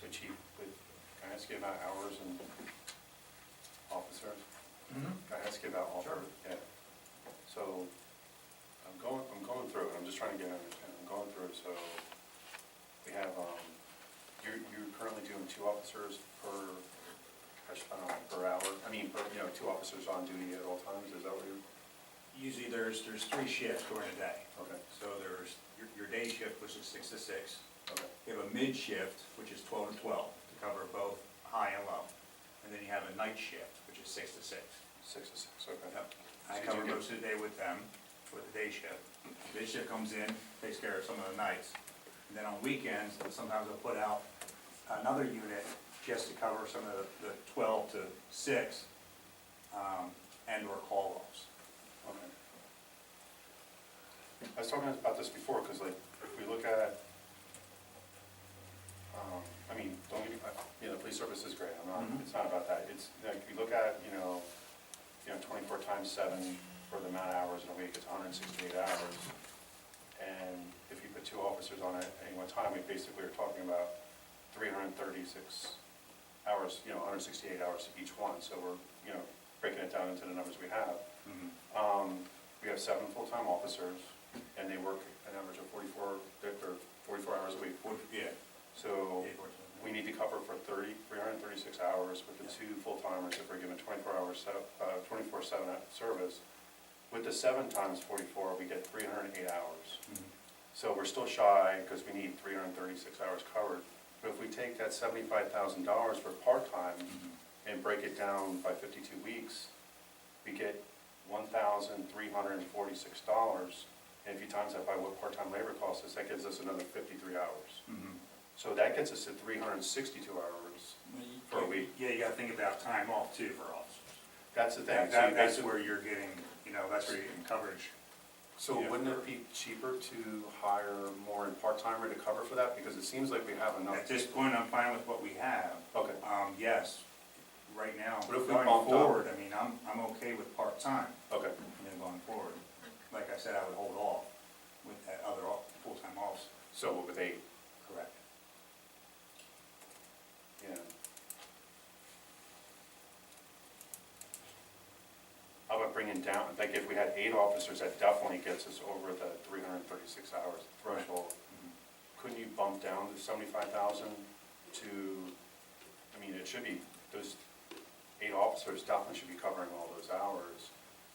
the chief, can I ask you about hours and officers? Can I ask you about officers? Sure. Yeah. So, I'm going through it, I'm just trying to get an understanding, I'm going through it, so, we have, you're currently doing 2 officers per, I don't know, per hour, I mean, per, 2 officers on duty at all times, is that what you're? Usually there's 3 shifts during the day. Okay, So there's your day shift, which is 6 to 6. okay, You have a mid shift, which is 12 to 12, to cover both high and low. And then you have a night shift, which is 6 to 6. 6 to 6, okay. Yep. I So cover you get- most of the day with them, with the day shift. Day shift comes in, takes care of some of the nights. And then on weekends, sometimes I'll put out another unit just to cover some of the 12 to 6, and or call-offs. Okay. I was talking about this before, because like, if we look at, I mean, don't get me, the police service is great, I'm not, Mhm. it's not about that, it's, like, if you look at, 24 times 7 for the amount of hours in a week, it's 168 hours. And if you put 2 officers on it at any one time, we basically are talking about 336 hours, 168 hours each one, so we're, breaking it down into the numbers we have. We have 7 full-time officers, and they work an average of 44 hours a week. Yeah. So we need to cover for 336 hours with the 2 full-timers if we're given 24/7 service. With the 7 times 44, we get 308 hours. So we're still shy because we need 336 hours covered. But if we take that $75,000 for part-time and break it down by 52 weeks, we get $1,346. And if you times that by what part-time labor costs us, that gives us another 53 hours. So that gets us to 362 hours for a week. Yeah, you gotta think about time off too for officers. That's the thing. That's where you're getting, that's where you're getting coverage. So Yeah, wouldn't it be cheaper to hire more in part-timer to cover for that? Because it seems like we have enough. At this point, I'm fine with what we have. Okay, Yes, right now, What if we going bumped up? forward, I mean, I'm okay with part-time, okay. and then going forward. Like I said, I would hold off with that other full-time officer. So with 8, Correct. yeah. How about bringing down, like if we had 8 officers, that definitely gets us over the 336 hours threshold. Couldn't you bump down the 75,000 to, I mean, it should be, those 8 officers definitely should be covering all those hours.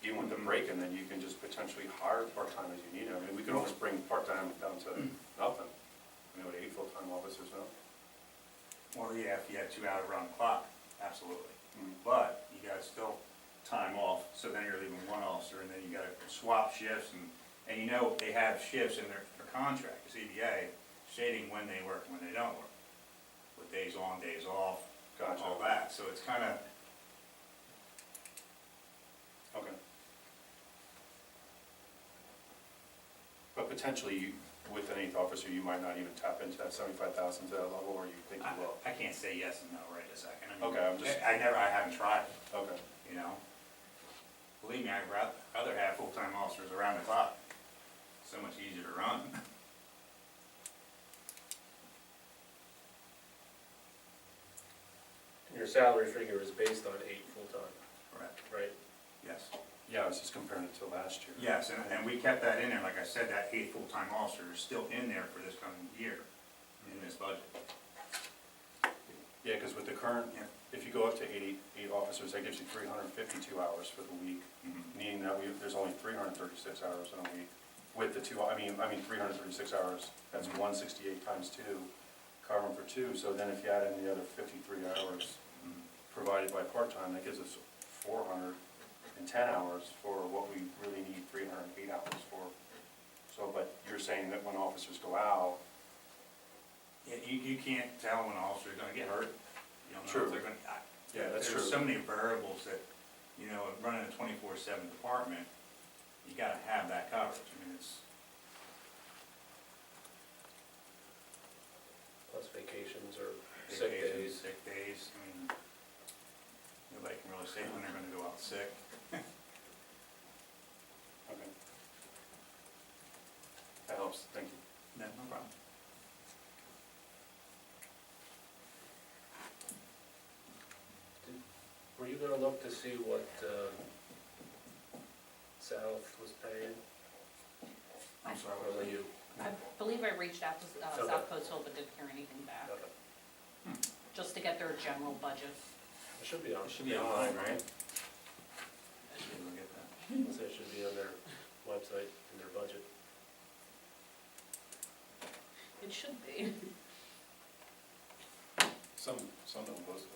Even with the break, and then you can just potentially hire part-time as you need it. I mean, we could almost bring part-time down to nothing. With 8 full-time officers now. Well, yeah, if you had 2 hours around the clock, absolutely. Mhm. But you gotta still time off, so then you're leaving one officer, and then you gotta swap shifts, and they have shifts in their contract, the CBA, stating when they work and when they don't work. With days on, days off, Gotcha. all that, so it's kinda, Okay. But potentially, with an 8th officer, you might not even tap into that 75,000 to that level, or you think you will? I can't say yes and no right this second. I mean, Okay, I'm just- I haven't tried it, Okay. Believe me, I'd rather have full-time officers around the clock. So much easier to run. And your salary figure is based on 8 full-time, Correct. right? Yes. Yeah, I was just comparing it to last year. Yes, and we kept that in there, like I said, that 8 full-time officer is still in there for this coming year, in this budget. Yeah, because with the current, Yeah. if you go up to 8 officers, that gives you 352 hours for the week, meaning that there's only 336 hours in a week. With the 2, I mean 336 hours, that's 168 times 2, covering for 2. So then if you add in the other 53 hours provided by part-time, that gives us 410 hours for what we really need 308 hours for. So, but you're saying that when officers go out, Yeah, you can't tell when an officer's gonna get hurt. You don't know True. if they're gonna. Yeah, that's There's true. so many variables that, running a 24/7 department, you gotta have that coverage. I mean, it's, Plus vacations or sick vacations, days. sick days, I mean, nobody can really say when they're gonna go out sick. okay. That helps, thank you. No problem. gonna look to see what, South was paying? I'm sorry, Or were you? I believe I reached out to Okay. South Coast Hill, but didn't hear anything back, Okay. just to get their general budget. It should be on. It should be online, right? I should be able to get that. So it should be on their website, in their budget. It should be. Some of them posted.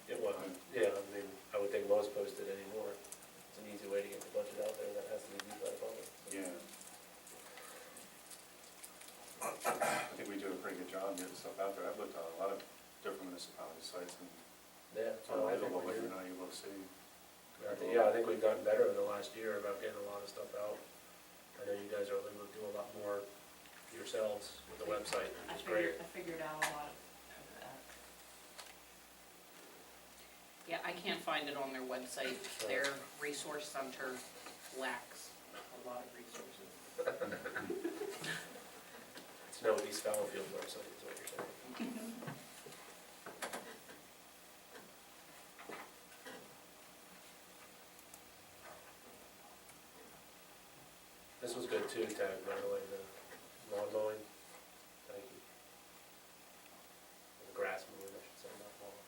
It was, yeah, I mean, I would think most post it anymore. It's an easy way to get the budget out there that has to be viewed by the public. Yeah. I think we do a pretty good job getting stuff out there. I've looked at a lot of different municipality sites and Yeah. it's so I think unbelievable what we're you're doing- not able to see. Yeah, I think we've gotten better in the last year about getting a lot of stuff out. I know you guys are able to do a lot more yourselves with the website, I which is great. figured out a lot of that. Yeah, I can't find it on their website. Their resource center lacks a lot of resources. It's no East Fallowfield website, is what you're saying. This was good too, Tag, by the way, the lawn mowing. Thank you. The grass mowing, I should say, not lawn.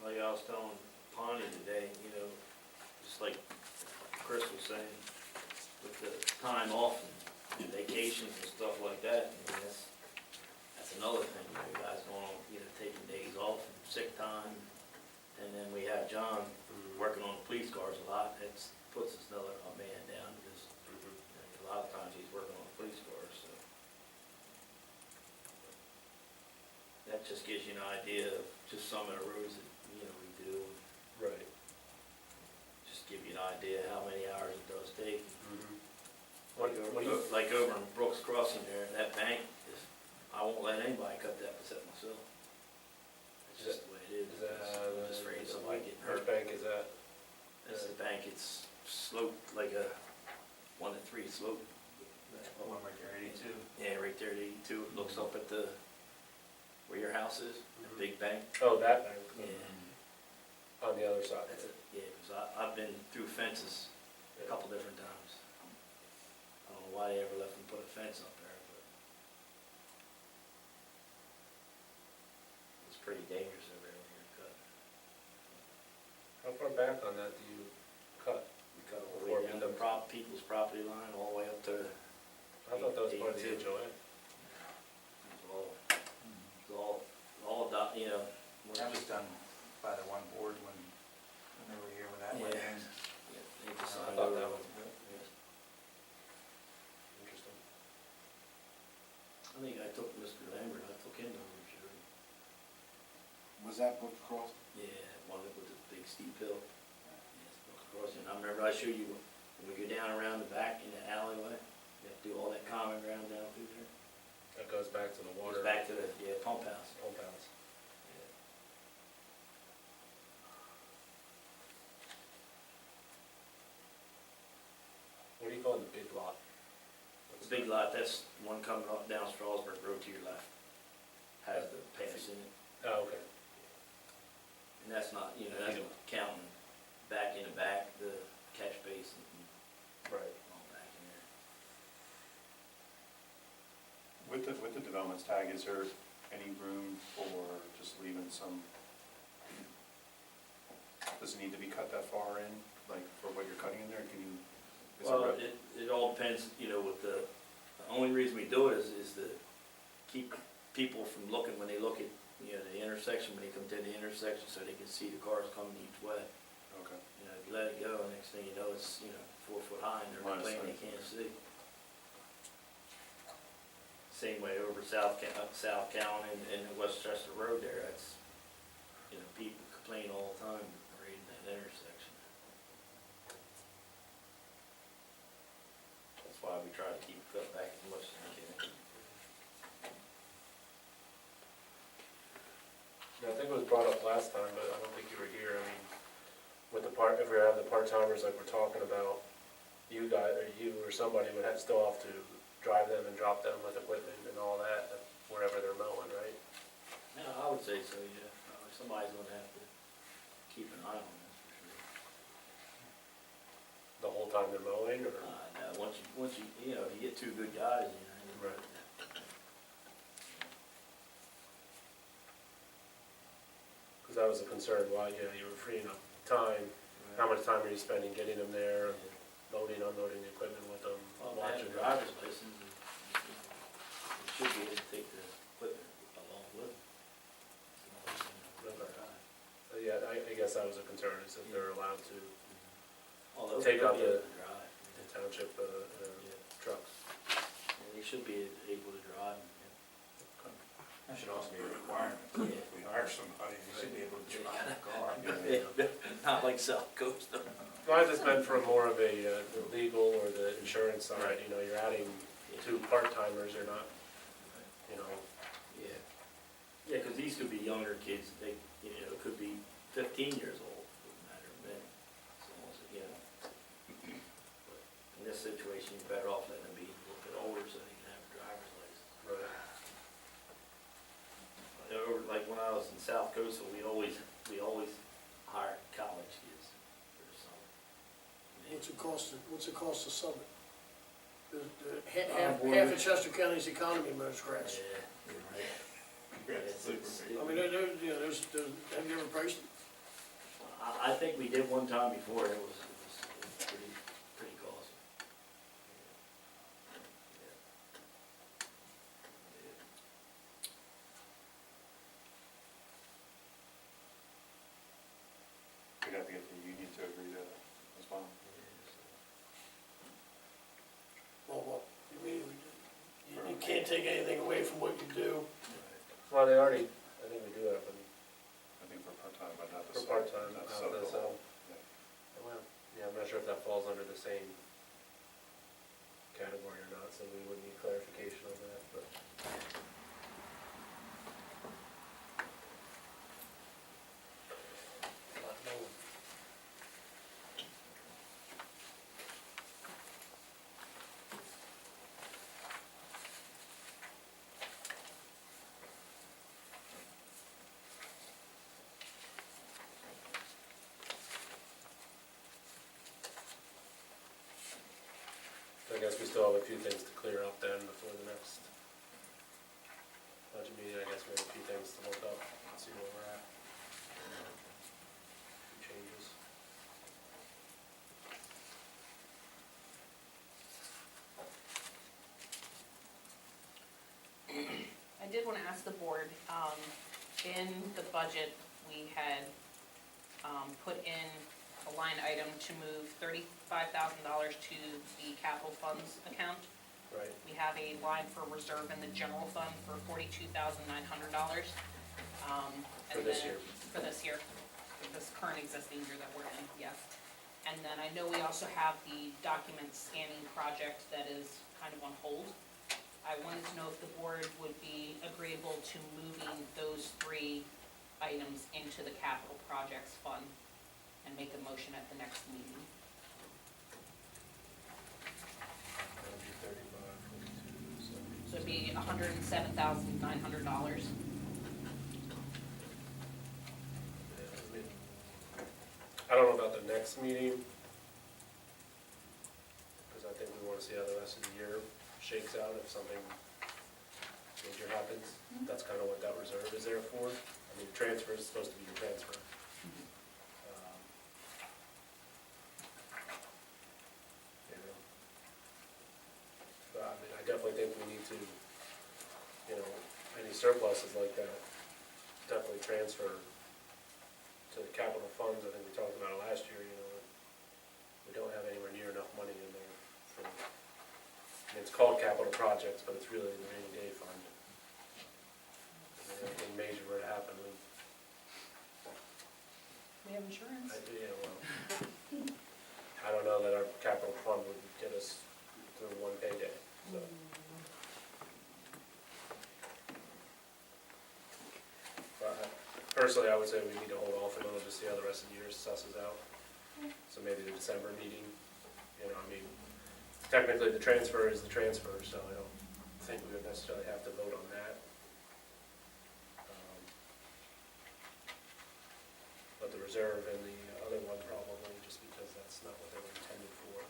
Like I was telling Pawnee today, you know, just like Chris was saying, with the time off and vacations and stuff like that, I mean, that's another thing, you guys going, you know, taking days off and sick time. And then we have John working on the police cars a lot, it puts us another a man down, because you know, a lot of times he's working on the police cars, so. That just gives you an idea of just some of the roads that, you know, we do. Right. Just give you an idea how many hours it does take. What do you, Like over in Brooks Crossing there, that bank, I won't let anybody cut that except myself. It's just the way it is. is that, I'm just afraid of somebody getting hurt. which bank is that? That's the bank, it's sloped like a 1-3 slope. One right there, 82. Yeah, right there at 82, it looks up at the, where your house is, the big bank. Oh, that bank, Yeah, on the other side. that's it, yeah, because I've been through fences a couple different times. I don't know why they ever left them put a fence up there, but it's pretty dangerous over there when you're cutting. How far back on that do you cut? We cut all the Before way we down the dump- people's property line, all the way up to, I thought that was part of the 82. HOA. it's all, you know. That was done by the one board when they were here, when that went Yeah. in. Yeah, they just I signed thought over that it. was- Yeah. Interesting. I think I took Mr. Lambert, I took him over, sure. Was that Brooks Cross? Yeah, one with the big steep hill. Yes, Brooks Crossing. I remember I showed you, when we go down around the back in the alleyway, you have to do all that common ground down through there. That goes back to the water. Goes back to the, pump house. Pump house. What do you call the big lot? The big lot, that's one coming up down Strasburg Road to your left. Has the pass in it. Oh, okay. And that's not, you know, that's not counting back in the back, the catch basin and Right. all back in there. With the developments tag, is there any room for just leaving some, does it need to be cut that far in, like for what you're cutting in there? Can you? is it Well, re- it all depends, you know, with the only reason we do it is to keep people from looking, when they look at, you know, the intersection, when they come to the intersection, so they can see the cars coming each way. Okay. You know, if you let it go, next thing you know, it's, you know, 4 foot high and they're Line of complaining they sight. can't see. Same way over South Cowan and Westchester Road there, that's, you know, people complain all the time right in that intersection. That's why we try to keep cut back as much as we can. Yeah, I think it was brought up last time, but I don't think you were here. I mean, with the if we have the part-timers like we're talking about, you guys, or you or somebody would still have to drive them and drop them with equipment and all that wherever they're mowing, right? Yeah, I would say so, yeah. Somebody's gonna have to keep an eye on this for sure. The whole time they're mowing, or? No, once you, you know, if you get two good guys, you know. Right. Because that was a concern, why, you know, you were freeing up time, how much time are you spending getting them there, loading, unloading the equipment with them, Well, they have watching a them? driver's license, and you should be able to take the equipment along with them. Yeah, I guess that was a concern, is if they're allowed to, Although, Take out they'll be able the- to drive. in township, Yeah. trucks. And they should be able to drive. That should also be a requirement. Yeah. If we hire somebody, they should be able to drive a car. Not like South Coast, though. Well, I just meant from more of the legal or the insurance side, you know, you're adding two part-timers, you're not, you know, Yeah. Yeah, because these could be younger kids, they, you know, it could be 15 years old, doesn't matter then, as long as, you know. But in this situation, you're better off letting them be a little bit older so they can have a driver's license. right. Like when I was in South Coastal, we always hired college kids for the summer. What's it cost to sub it? Half Half of Chester County's economy mows grass. Yeah, you're right. I mean, you know, have you ever priced it? I think we did one time before, and it was pretty costly. We'd have to get the union to agree to as well. Well, you mean, you can't take anything away from what you do. Well, they already, I think we do have them I think for part-time, but not the for sub. part-time, not out sub there, the so. whole. Well, yeah, I'm not sure if that falls under the same category or not, so we would need clarification on that, but. So I guess we still have a few things to clear up then before the next budget meeting. I guess we have a few things to look up and see where we're at. Few changes. I did want to ask the board, in the budget, we had put in a line item to move $35,000 to the capital funds account. Right, We have a line for reserve in the general fund for $42,900. for this year. For this year, for this current existing year that we're in, yes. And then I know we also have the document scanning project that is kind of on hold. I wanted to know if the board would be agreeable to moving those three items into the capital projects fund and make a motion at the next meeting. That would be 35, 42, 70. So it'd be $107,900. Yeah, I mean, I don't know about the next meeting, because I think we want to see how the rest of the year shakes out if something major happens. That's kind of what that reserve is there for. I mean, transfer is supposed to be your transfer. You know. But I mean, I definitely think we need to, you know, any surpluses like that, definitely transfer to the capital funds. I think we talked about it last year, you know, we don't have anywhere near enough money in there for, I mean, it's called capital projects, but it's really the rainy day fund. If anything major were to happen, We have insurance. I don't know that our capital fund would get us through one payday, so. But personally, I would say we need to hold off a little to see how the rest of the year susses out. So maybe the December meeting, you know, I mean, technically the transfer is the transfer, so I don't think we would necessarily have to vote on that. But the reserve in the other one probably, just because that's not what they were intended for.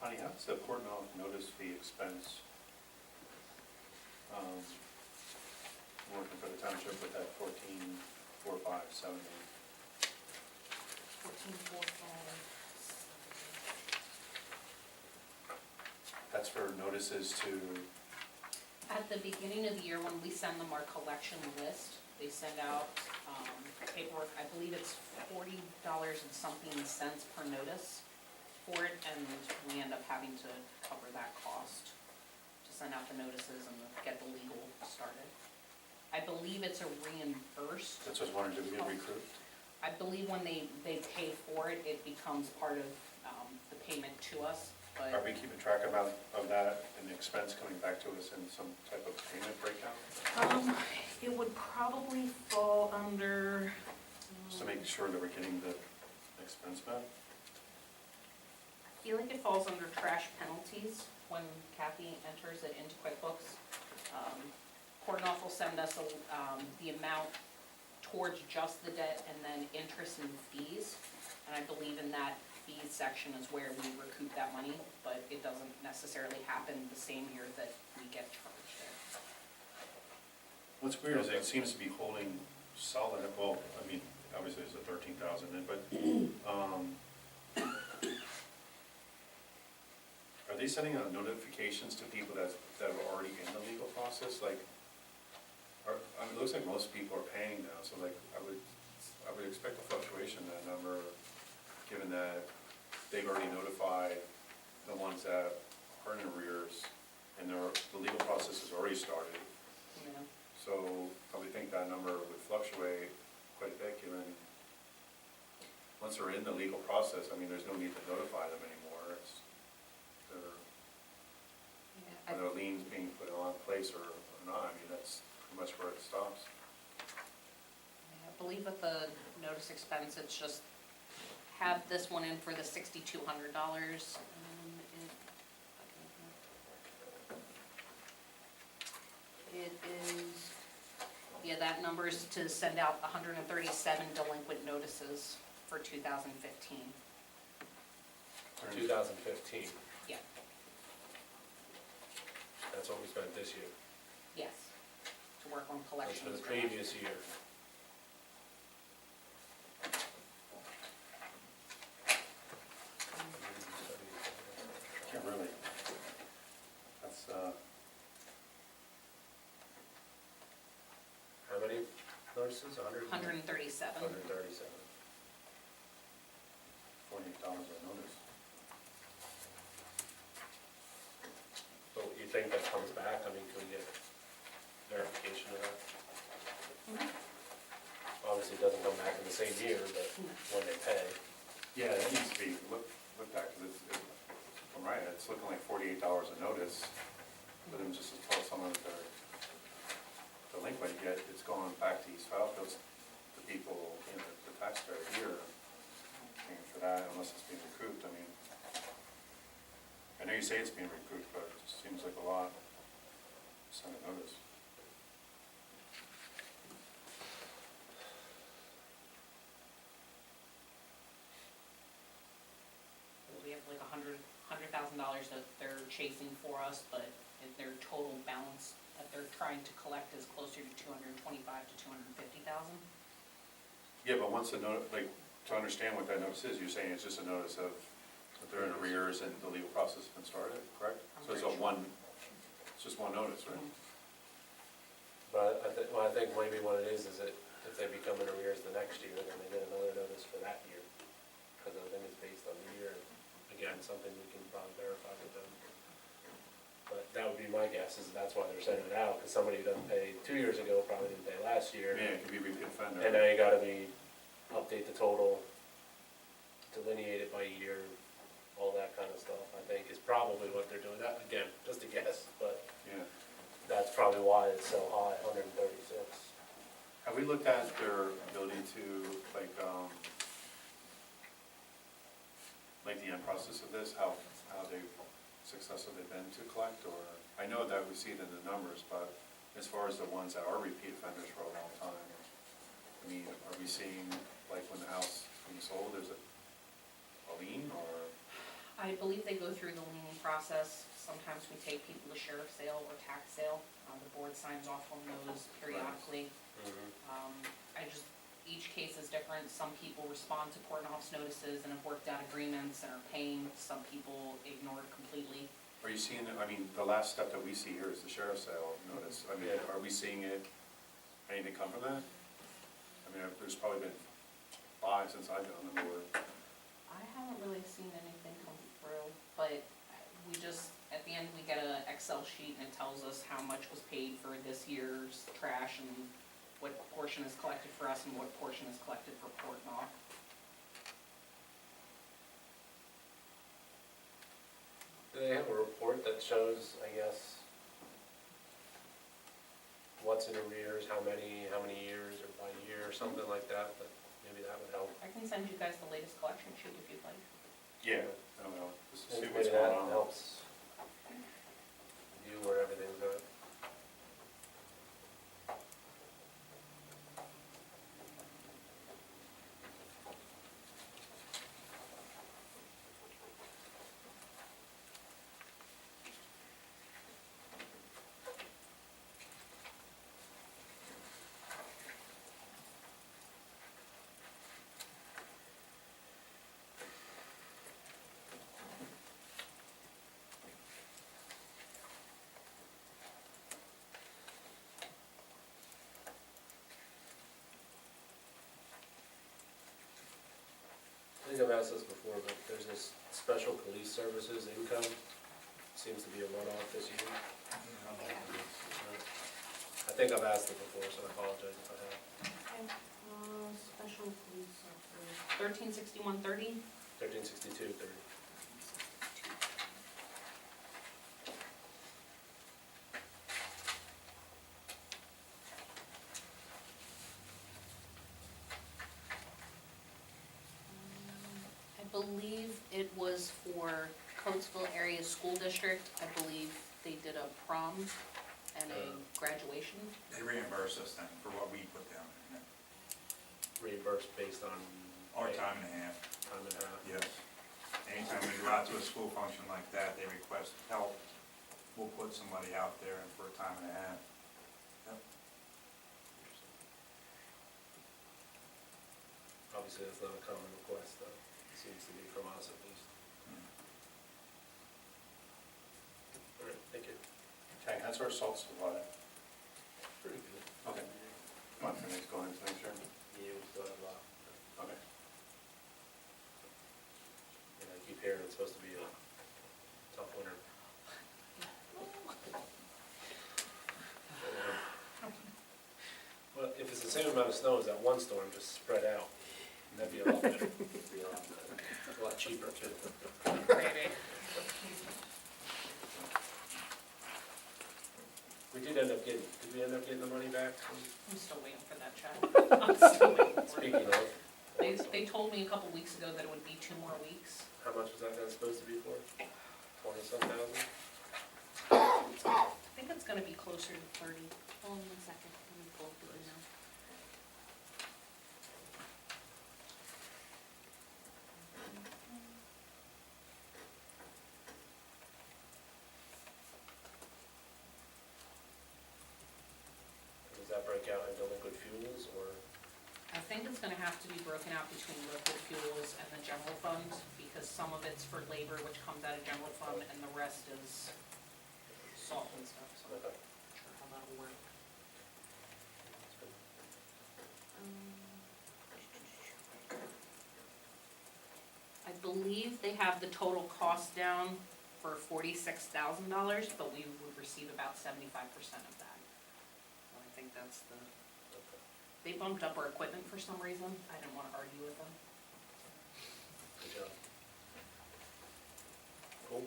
Honey, how does the Port Mill notice fee expense, working for the township with that 14,457? 14,457. That's for notices to, At the beginning of the year, when we send them our collection list, they send out paperwork, I believe it's $40 and something cents per notice for it, and we end up having to cover that cost to send out the notices and get the legal started. I believe it's a reimbursed. that's what I was wondering, did we get recouped? I believe when they pay for it, it becomes part of the payment to us, but. Are we keeping track of that and the expense coming back to us in some type of payment breakdown? It would probably fall under. Just to make sure that we're getting the expense back? I feel like it falls under trash penalties when Kathy enters it into QuickBooks. Cordanoff will send us the amount towards just the debt and then interest and fees. And I believe in that fees section is where we recoup that money, but it doesn't necessarily happen the same year that we get charged it. What's weird is it seems to be holding solid, well, I mean, obviously there's a 13,000 in, but, are they sending out notifications to people that are already in the legal process? Like, I mean, it looks like most people are paying now, so like, I would expect a fluctuation in that number, given that they've already notified the ones that are in arrears, and the legal process has already started. Yeah. So I would think that number would fluctuate quite a bit, given, once they're in the legal process, I mean, there's no need to notify them anymore. It's, Yeah, whether a lien's being put on place or not, I mean, that's pretty much where it stops. I believe with the notice expense, it's just have this one in for the $6,200. It is, yeah, that number is to send out 137 delinquent notices for 2015. 2015, Yeah, that's what we spent this year. yes, to work on That's collections. for the previous year. Yeah, really. That's, How many notices? 100? 137. 137. $48 a notice. So you think that comes back? I mean, can we get verification of that? Obviously, it doesn't come back in the same year, but when they pay. Yeah, that needs to be looked at, because I'm right, it's looking like $48 a notice, but then just to tell someone that they're delinquent, yet it's going back to East Fallowfield, the people, you know, the taxpayer here, paying for that unless it's being recouped. I mean, I know you say it's being recouped, but it just seems like a lot to send a notice. We have like $100,000 that they're chasing for us, but their total balance that they're trying to collect is closer to 225 to 250,000. Yeah, but once a note, like, to understand what that notice is, you're saying it's just a notice of that they're in arrears and the legal process has been started, correct? I'm So it's pretty sure. it's just one notice, right? But I think maybe what it is that if they become in arrears the next year, then they get another notice for that year. Because I think it's based on the year. Again, something we can probably verify with them. But that would be my guess, is that's why they're sending it out, because somebody who doesn't pay 2 years ago probably didn't pay last year. Yeah, it could be repeat offender. And now you gotta update the total, delineate it by year, all that kind of stuff, I think is probably what they're doing. That, again, just a guess, but Yeah. that's probably why it's so high, 136. Have we looked at their ability to, like the end process of this, how successful they've been to collect, or, I know that we see it in the numbers, but as far as the ones that are repeat offenders for a long time, I mean, are we seeing, like, when the house being sold, is it a lien, or? I believe they go through the leaning process. Sometimes we take people to sheriff's sale or tax sale. The board signs off on those periodically. Each case is different. Some people respond to court and office notices and have worked out agreements and are paying. Some people ignore it completely. Are you seeing, I mean, the last step that we see here is the sheriff's sale notice. I mean, Yeah. are we seeing anything come from that? I mean, there's probably been 5 since I've been on the board. I haven't really seen anything come through, but we just, at the end, we get a Excel sheet and it tells us how much was paid for this year's trash and what portion is collected for us and what portion is collected for Port Knox. Do they have a report that shows, I guess, what's in arrears, how many years, or by year, or something like that, but maybe that would help. I can send you guys the latest collection sheet if you'd like. Yeah. I don't know, just to see Maybe what's going that on. helps view where everything's at. I think I've asked this before, but there's this special police services income, seems to be a one-off this year. I think I've asked it before, so I apologize if I have. Special police officer. 136130. 1362.30. I believe it was for Coatesville Area School District. I believe they did a prom and a graduation. They reimburse us then for what we put down in Reimbursed based on. our time and a half. Time and a half. Yes. Anytime we go out to a school function like that, they request help, we'll put somebody out there for a time and a half. Yep. Obviously, that's not a common request, though. It seems to be from us, at least. All right, thank you. Okay, that's our salt supply. Pretty good. Okay. Come on, for next, go into next year. Yeah, we still have a lot. Okay. Yeah, I keep hearing it's supposed to be a tough winter. Well, if it's the same amount of snow as that one storm, just spread out. That'd be a lot better. Be a lot better. A lot cheaper, too. Maybe. We did we end up getting the money back? I'm still waiting for that check. I'm still waiting for Speaking it. of, They told me a couple weeks ago that it would be 2 more weeks. how much was that supposed to be for? 20-some thousand? I think it's gonna be closer to 30. Hold on 1 second, let me pull up the email. Does that break out into liquid fuels, or? I think it's gonna have to be broken out between liquid fuels and the general fund, because some of it's for labor, which comes out of general fund, and the rest is salt and stuff, so I'm Okay. not sure how that'll work. I believe they have the total cost down for $46,000, but we would receive about 75% of that. So I think that's the, they bumped up our equipment for some reason, I didn't wanna argue with them. Good job. Cool.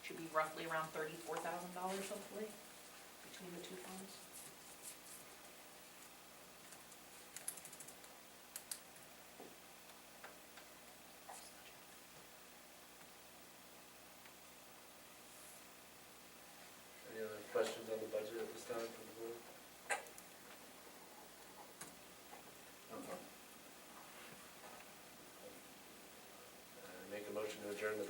Should be roughly around $34,000 hopefully, between the two funds. Any other questions on the budget at this time from the board? Make a motion to adjourn the